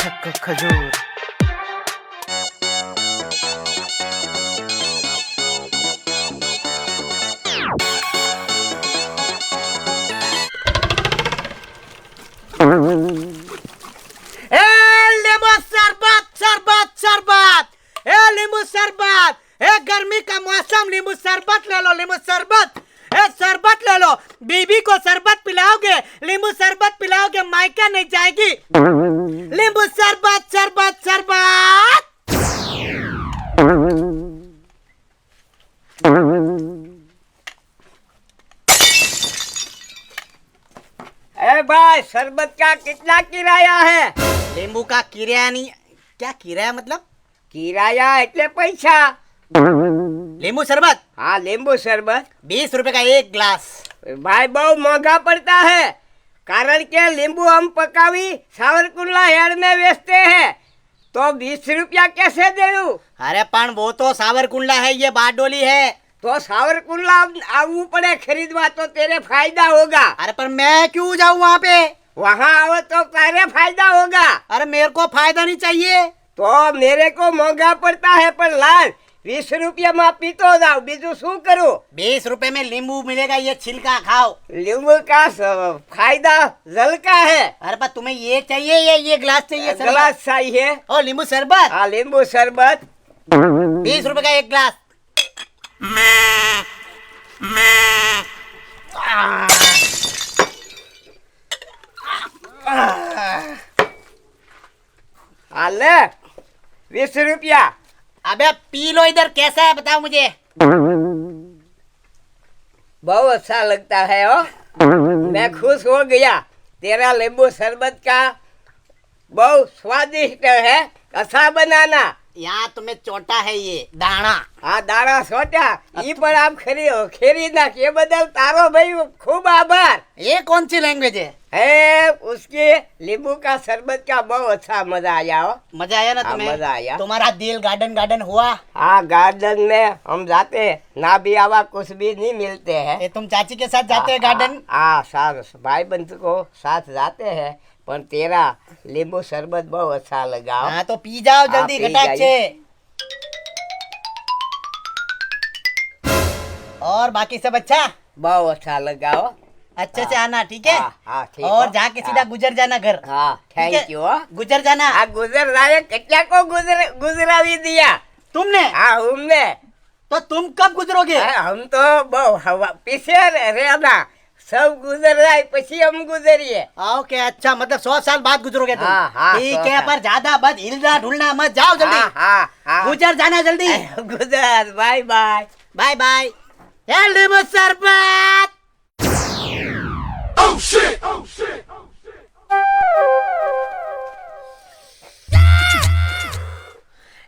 खजूर। ए नींबू शरबत शरबत शरबत, ए नींबू शरबत, ए गर्मी का मौसम, नींबू शरबत ले लो, नींबू शरबत, ए शरबत ले लो। बीबी को शरबत पिलाओगे, नींबू शरबत पिलाओगे, मायका नहीं जाएगी। नींबू शरबत शरबत शरबत। ए भाई, शरबत का कितना किराया है? नींबू का किराया नहीं, क्या किराया मतलब? किराया એટલે પૈસા। नींबू शरबत? हाँ, नींबू शरबत 20 रुपए का एक ग्लास। भाई बहुत महंगा पड़ता है, कारण के नींबू हम पकावी सावरकुंडला हेड में बेचते हैं, तो 20 रुपया कैसे दे दूं? अरे पण वो तो सावरकुंडला है, ये बारडोली है। तो सावरकुंडला आવું પડે खरीदवा, तो तेरे फायदा होगा। अरे पर मैं क्यों जाऊँ वहाँ पे? वहाँ आओ तो तेरे फायदा होगा। अरे मेरे को फायदा नहीं चाहिए। तो मेरे को महंगा पड़ता है, पर लाल 20 रुपया में पीतो जाओ, बीजू शू करूं? 20 रुपए में नींबू मिलेगा, ये छिलका खाओ। नींबू का फायदा जल का है। अरे पर तुम्हें ये चाहिए या ये ग्लास चाहिए? गिलास चाहिए। ओ नींबू शरबत? हाँ, नींबू शरबत 20 रुपए का एक ग्लास। ले 20 रुपया। अबे पी लो, इधर कैसा है बताओ मुझे। बहुत अच्छा लगता है हो, मैं खुश हो गया। तेरा नींबू शरबत का बहुत स्वादिष्ट है, अच्छा बनाना। यहाँ तुम्हें चोटा है ये दाना। हाँ, दाना सोचा ये पर आप खरीदना के बदल तारो भाई खूब आभार। ये कौन सी लैंग्वेज है? उसके नींबू का शरबत का बहुत अच्छा मजा आया हो। मजा आया ना हाँ, तुम्हें? मजा आया। तुम्हारा दिल गार्डन गार्डन हुआ? हाँ, गार्डन में हम जाते ना भी आवा कुछ भी नहीं मिलते हैं। ये तुम चाची के साथ जाते हैं गार्डन? हाँ, साथ भाई बंधु को साथ जाते हैं, पर तेरा नींबू शरबत बहुत अच्छा लगा। हाँ तो पी जाओ जल्दी, पी घटाक से। और बाकी सब अच्छा? बहुत अच्छा लगा हो। अच्छे से आना, ठीक है? हाँ, ठीक। और जाके सीधा गुजर जाना घर। हाँ, थैंक यू। गुजर जाना। हाँ, गुजर रहा कितना को गुजरावी दिया तुमने? हाँ, हमने। तो तुम कब गुजरोगे? हम तो बहुत पीछे रहना, सब गुजर रहा है, पीछे हम गुजरिए। ओके, अच्छा, मतलब 100 साल बाद गुजरोगे तुम? हाँ, हाँ, ठीक 100 है, पर ज्यादा बद हिलना ढुलना मत, जाओ जल्दी। हाँ, हाँ। गुजर जाना जल्दी। गुजर, बाय बाय। Bye bye. नींबू शरबत।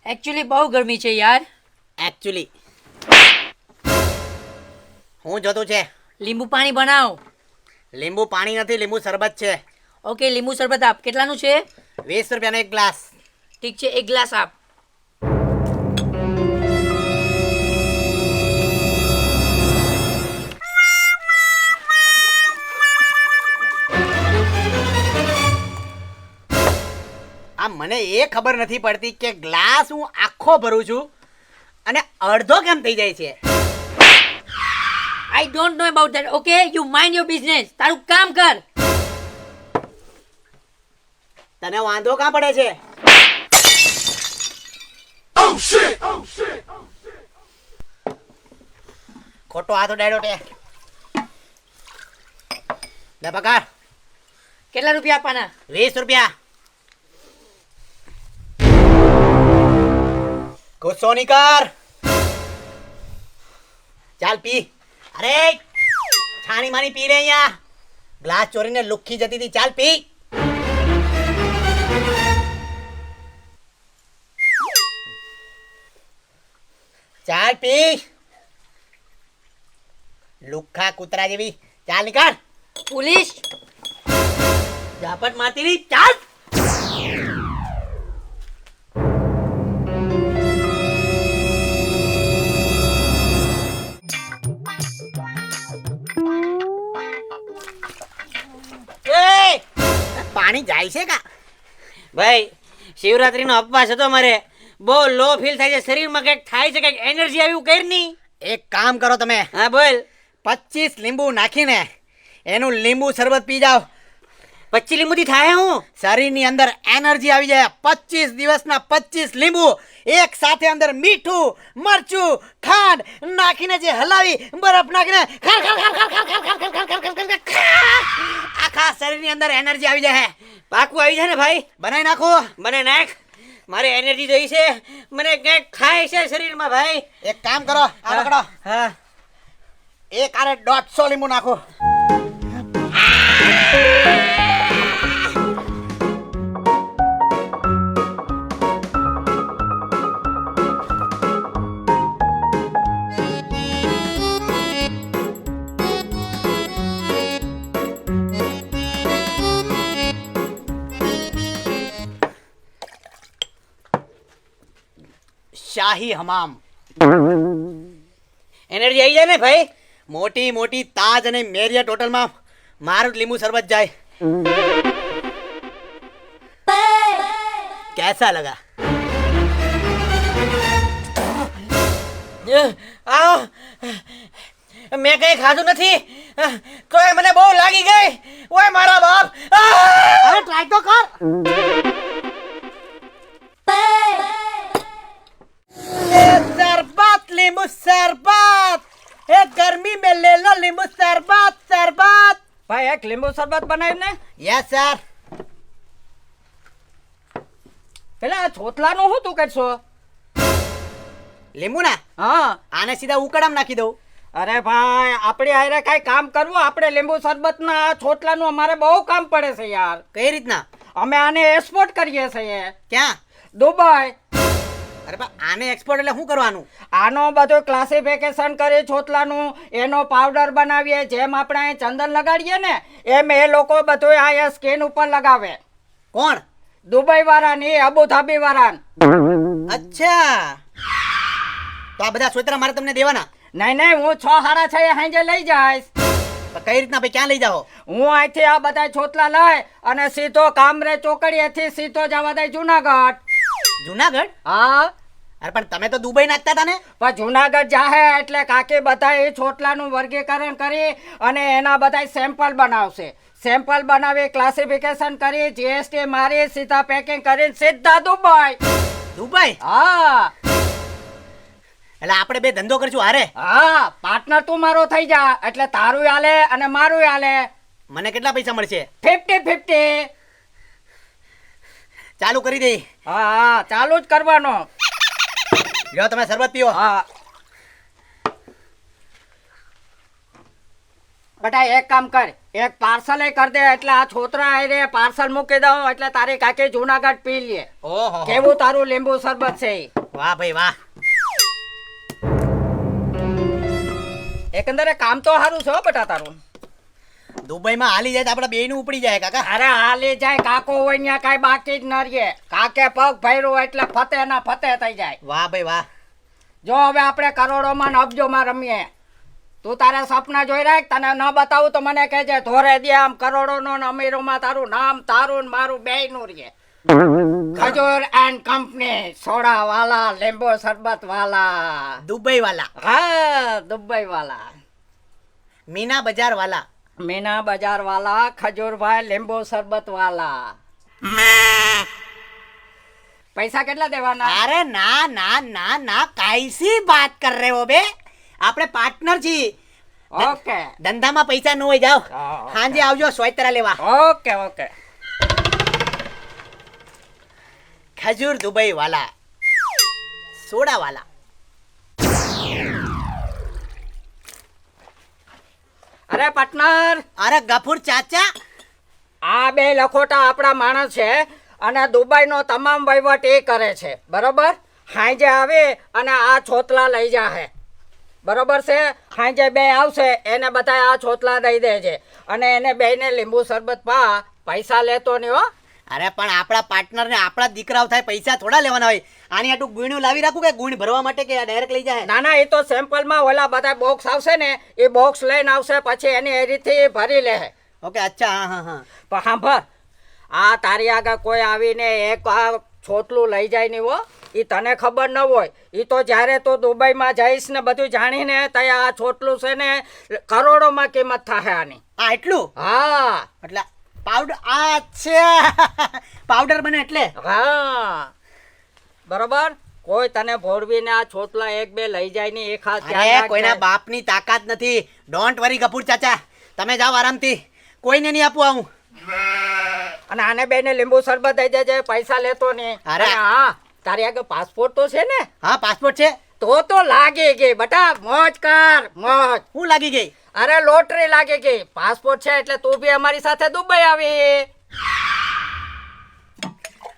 एक्चुअली बहुत गर्मी છે યાર। एक्चुअली હું જોતું છે? લીંબુ પાણી બનાવ। લીંબુ પાણી નથી, લીંબુ શરબત છે। ઓકે, લીંબુ શરબત આપ। કેટલાનું છે? 20 રૂપિયાનો એક ગ્લાસ। ઠીક છે, એક ગ્લાસ આપ। આ મને એ ખબર નથી પડતી કે ગ્લાસ હું આખો ભરું છું અને અડધો કેમ થઈ જાય છે? I don't know about that, okay? You mind your business, તારું કામ કર। તને વાંધો કાં પડે છે? ખોટો હાથ ઉડાડ્યો તે। લે પકડ। કેટલા રૂપિયા આપવાના? 20 રૂપિયા। ગુસ્સો નહીં કર, ચાલ પી। અરે છાણી માની પી રે, અહીંયા ગ્લાસ ચોરીને લુખી જતી હતી, ચાલ પી। ચાલ પી, લુખા કૂતરા જેવી, ચાલ નીકળ। પોલીસ ઝાપટ મારતી રહી, ચાલ। પાણી જાય છે કા? ભાઈ શિવરાત્રીનો અપવાસ હતો મારે. બહુ લો ફીલ થાય છે, શરીરમાં કંઈક થાય છે, કંઈક એનર્જી આવી કર નહીં. એક કામ કરો તમે, હા બોલ. 25 લીંબુ નાખીને એનું લીંબુ શરબત પી જાઓ. 25 લીંબુથી થાય હું? શરીરની અંદર એનર્જી આવી જાય. 25 દિવસના 25 લીંબુ એક સાથે અંદર મીઠું, મરચું, ખાંડ નાખીને જે હલાવી બરફ નાખીને આખા શરીરની અંદર એનર્જી આવી જાય. પાકું આવી જાય ને ભાઈ? બનાવી નાખો. મને નાખ, મારે એનર્જી જોઈ છે, મને કંઈક ખાય છે શરીરમાં ભાઈ. એક કામ કરો, આ પકડો. હા. એક આરે 150 લીંબુ નાખો. શાહી હમામ. એનર્જી આવી જાય ને ભાઈ? મોટી મોટી તાજ અને મેરિયટ હોટલમાં મારું જ લીંબુ શરબત જાય. कैसा लगा? આવો. મેં કઈ ખાધું નથી તોય મને બહુ લાગી ગઈ. ઓય મારા બાપ. अरे ट्राई तो कर. शरबत नींबू शरबत. ए गर्मी में ले लो नींबू शरबत शरबत. ભાઈ એક લીંબુ શરબત બનાવ્યું ને? Yes sir. પેલા આ છોતલાનું શું તું કરશો? લીંબુ ના હા. આને સીધા ઉકળામ નાખી દઉં. અરે ભાઈ આપણે હારે કઈ કામ કરવું? આપણે લીંબુ શરબત ના છોટલાનું અમારે બહુ કામ પડે છે યાર. કઈ રીતના? અમે આને એક્સપોર્ટ કરીએ છીએ ક્યાં? દુબઈ. અરે પણ આને એક્સપોર્ટ એટલે શું કરવાનું? આનો બધું ક્લાસિફિકેશન કરી છોટલાનું, એનો પાવડર બનાવીએ. જેમ આપણે અહીં ચંદન લગાડીએ ને એમ એ લોકો બધું આ સ્કિન ઉપર લગાવે. કોણ? દુબઈ વાળા ની, અબુધાબી વાળા. અચ્છા, તો આ બધા સોતરા મારે તમને દેવાના? નહીં નહીં, હું 6:30 હાંજે લઈ જઈશ. તો કઈ રીતના ભાઈ, ક્યાં લઈ જાઓ? હું અહીંથી આ બધા છોતલા લઈ અને સીધો કામરે ચોકડીએથી સીધો જવા દઈ જુનાગઢ. જુનાગઢ? હા. અરે પણ તમે તો દુબઈ નાખતા હતા ને? પણ જુનાગઢ જાહે એટલે કાકી બધા એ છોટલાનું વર્ગીકરણ કરી અને એના બધા સેમ્પલ બનાવશે. સેમ્પલ બનાવી ક્લાસિફિકેશન કરી જીએસટી મારી સીધા પેકિંગ કરીને સીધા દુબઈ. દુબઈ? હા એટલે આપણે બે ધંધો કરશું હારે. હા, પાર્ટનર તું મારો થઈ જા એટલે તારું હાલે અને મારું હાલે. મને કેટલા પૈસા મળશે? 50-50. ચાલુ કરી દઈ. હા હા, ચાલુ જ કરવાનો. લ્યો તમે શરબત પીઓ. હા બેટા એક કામ કર, એક પાર્સલ કરી દે એટલે આ છોતરા આઈ પાર્સલ મૂકી દઉં એટલે તારી કાકી જુનાગઢ પી લે. ઓહો, કેવું તારું લીંબુ શરબત છે ઈ? વાહ ભાઈ વાહ. એકંદરે કામ તો સારું છે હો બેટા તારું. દુબઈમાં હાલી જાય તો આપણા બેયનું ઉપડી જાય કાકા. અરે હાલી જાય, કાકો હોય ત્યાં કાંઈ બાકી જ ન રહે. કાકે પગ ભર્યું એટલે ફતે ના ફતે થઈ જાય. વાહ ભાઈ વાહ. જો હવે આપણે કરોડોમાં ને અબજોમાં રમીએ. તું તારા સપના જોઈ રાખ, તને ન બતાવું તો મને કહેજે. ધોરે દે આમ કરોડોનો ને અમીરોમાં તારું નામ, તારું ને મારું બેયનું રહે. ખજૂર એન્ડ કંપની, સોડા વાલા, લીંબુ શરબત વાલા. દુબઈ વાલા, હા દુબઈ વાલા, મીના બજાર વાલા. મીના બજાર વાલા, ખજૂરભાઈ લીંબુ શરબત વાલા. પૈસા કેટલા દેવાના? અરે ના ના ના ના, કાઈસી બાત કર રહે હો બે. આપણે પાર્ટનર છીએ. ઓકે. ધંધામાં પૈસા ન હોય જાઓ. હા, ઓકે. સાંજે આવજો સોયતરા લેવા. Okay okay. ખજૂર દુબઈ વાલા, સોડા વાલા. અરે પાર્ટનર, અરે ગફુર ચાચા, આ બે લખોટા આપણા માણસ છે અને દુબઈનો તમામ વહીવટ એ કરે છે. બરોબર? હાંજે આવે અને આ છોતલા લઈ જાહે. બરોબર છે? હાંજે બે આવશે, એને બધા આ છોતલા દઈ દેજે અને એને બેને લીંબુ શરબત પૈસા લેતો નહીં હો. અરે પણ આપણા પાર્ટનર ને આપણા દીકરાઓ થાય, પૈસા થોડા લેવાના હોય. આની આટલું ગુણ્યું લાવી રાખું કે ગુણ ભરવા માટે કે ડાયરેક્ટ લઈ જાય? ના ના, એ તો સેમ્પલમાં ઓલા બધા બોક્સ આવશે ને એ બોક્સ લઈને આવશે, પછી એની એ રીતથી ભરી લે. ઓકે, અચ્છા, હા હા હા. પણ સાંભળ, આ તારી આગળ કોઈ આવીને એક આ છોટલું લઈ જાય નહીં હો. એ તને ખબર ન હોય. એ તો જ્યારે તું દુબઈમાં જઈશ ને બધું જાણીને ત્યાં આ છોટલું છે ને કરોડોમાં કિંમત થાય આની. આ એટલું હા એટલે પાવડર આ છે પાવડર બને એટલે હા બરોબર. કોઈ તને ભોળવીને આ છોટલા એક બે લઈ જાય ને એ ખાસ ધ્યાન અરે રાખજે. કોઈના બાપની તાકાત નથી. ડોન્ટ વરી ગફુર ચાચા, તમે જાઓ આરામથી, કોઈને નહીં આપું આવું. અને આને બેને લીંબુ શરબત દઈ દેજે, પૈસા લેતો નહીં. અરે. અને હા તારી આગળ પાસપોર્ટ તો છે ને? હા પાસપોર્ટ છે. તો લાગી ગઈ બેટા, મોજ કર મોજ. હું લાગી ગઈ? અરે લોટરી લાગી ગઈ. પાસપોર્ટ છે એટલે તું બી અમારી સાથે દુબઈ આવી.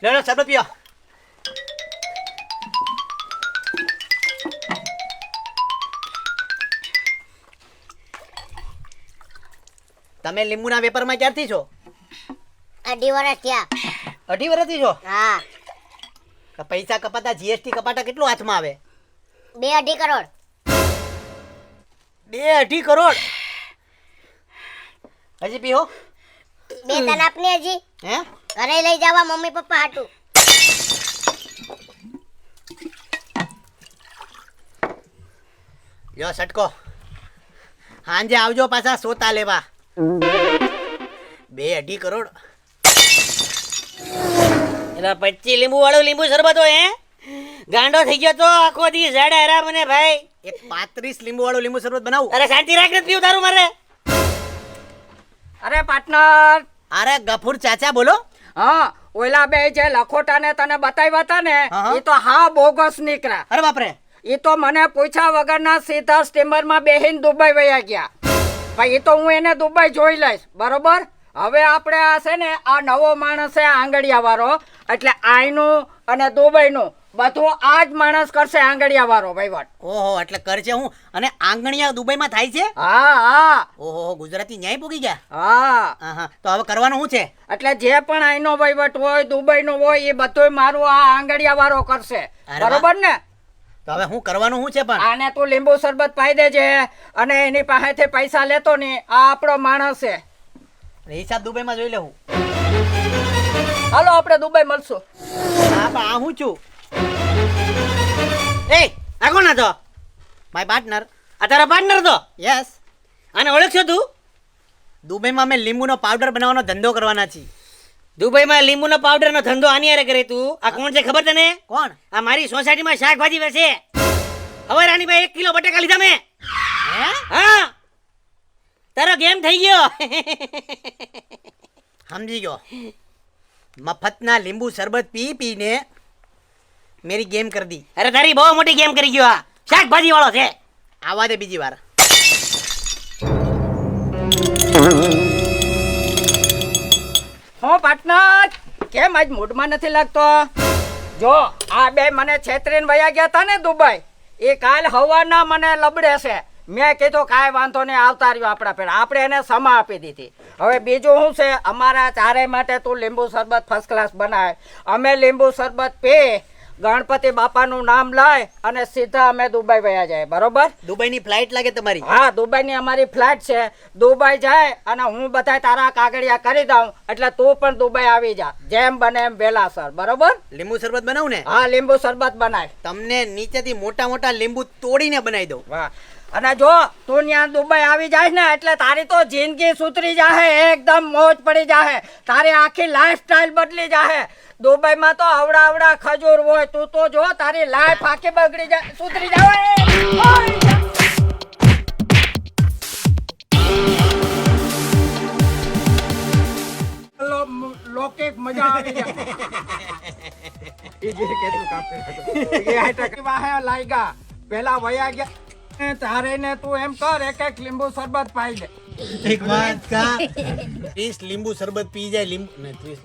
લો લો શરબત પીઓ. તમે લીંબુના વેપારમાં ક્યારથી છો? 2 વર્ષ થયા. 2.5 વર્ષથી છો? હા, તો પૈસા કપાતા જીએસટી કપાતા કેટલું હાથમાં આવે? 2-2.5 કરોડ. 2-2.5 કરોડ. હજી પીઓ. 2 તને આપને હજી હે? ઘરે લઈ જવા મમ્મી પપ્પા હાટું. લ્યો સટકો. સાંજે આવજો પાછા સોતા લેવા. 2-2.5 કરોડ. એલા 25 લીંબુ વાળું લીંબુ શરબત હોય હે? ગાંડો થઈ ગયો તો આખો દી ઝાડા હરા મને ભાઈ. એક 35 લીંબુ વાળું લીંબુ શરબત બનાવું. અરે શાંતિ રાખ, નથી પીવું તારું મારે. અરે પાર્ટનર. અરે ગફુર ચાચા બોલો. હા ઓલા બે જે લખોટાને તને બતાવ્યા હતા ને હા. એ તો હા બોગસ નીકળ્યા. અરે બાપરે. એ તો મને પૂછ્યા વગરના સીધા સ્ટીમરમાં બેહીને દુબઈ વયા ગયા. ભાઈ એ તો હું એને દુબઈ જોઈ લઈશ બરોબર. હવે આપણે આ છે ને આ નવો માણસ છે આંગળિયા વાળો, એટલે આઈનું અને દુબઈનું બધું આ જ માણસ કરશે આંગળિયા વાળો વહીવટ. ઓહો એટલે કર છે હું. અને આંગણિયા દુબઈમાં થાય છે? હા હા ઓહો ગુજરાતી ન્યાય પૂગી ગયા. હા. હા હા તો હવે કરવાનું શું છે? એટલે જે પણ આઈનો વહીવટ હોય દુબઈનો હોય એ બધું મારું આ આંગળિયા વાળો કરશે અરે વાહ. બરોબર ને. તો હવે હું કરવાનું શું છે પણ? આને તું લીંબુ શરબત પાઈ દેજે અને એની પાસેથી પૈસા લેતો નહીં. આ આપણો માણસ છે. હિસાબ દુબઈમાં જોઈ લેવું. હાલો આપણે દુબઈ મળશું. હા પણ આ હું છું. એ આ કોણ હતો? My partner. આ તારા પાર્ટનર તો? યસ. આને ઓળખશો તું? દુબઈમાં અમે લીંબુનો પાવડર બનાવવાનો ધંધો કરવાના છીએ. દુબઈમાં લીંબુનો પાવડરનો ધંધો આની હારે કરે તું? આ કોણ છે ખબર તને? કોણ? આ મારી સોસાયટીમાં શાકભાજી વેચે. હવે રાણીભાઈ 1 કિલો બટાકા લીધા મેં. હે? હા તારો ગેમ થઈ ગયો. સમજી ગયો. મફતના લીંબુ શરબત પી પીને મેરી ગેમ કરી દી. અરે તારી બહુ મોટી ગેમ કરી ગયો. આ શાકભાજી વાળો છે. આવા દે બીજી વાર. હો પાર્ટનર કેમ આજ મૂડમાં નથી લાગતો? જો આ બે મને છેતરીને વયા ગયા હતા ને દુબઈ, એ કાલ હવાના મને લબડે છે. મેં કીધું કાંઈ વાંધો નહીં, આવતા રહ્યો આપણા પેલા. આપણે એને સમા આપી દીધી. હવે બીજું શું છે, અમારા ચારેય માટે તું લીંબુ શરબત ફર્સ્ટ ક્લાસ બનાય. અમે લીંબુ શરબત પી, ગણપતિ બાપાનું નામ લઈ અને સીધા અમે દુબઈ વયા જાય બરોબર. દુબઈની ફ્લાઇટ લાગે તમારી? હા દુબઈની અમારી ફ્લાઇટ છે. દુબઈ જાય અને હું બધાય તારા કાગળિયા કરી દઉં એટલે તું પણ દુબઈ આવી જા જેમ બને એમ વેલાસર બરોબર. લીંબુ શરબત બનાવું ને? હા લીંબુ શરબત બનાય. તમને નીચેથી મોટા મોટા લીંબુ તોડીને બનાવી દઉં. વાહ. અને જો તું ત્યાં દુબઈ આવી જાય ને એટલે તારી તો જિંદગી સુધરી જાહે, એકદમ મોજ પડી જાહે. તારી આખી લાઈફ સ્ટાઈલ બદલી જાહે. દુબઈમાં તો આવડા આવડા ખજૂર હોય, તું તો જો તારી લાઈફ આખી બગડી જાય, સુધરી જાય. લોકેટ મજા આવી જાય. લાગ્યા પેલા વયા ગયા તારે ને તું એમ કર એક લીંબુ શરબત પાઈ દે. એક વાત કા 30 લીંબુ શરબત પી જાય લીંબુ ને 30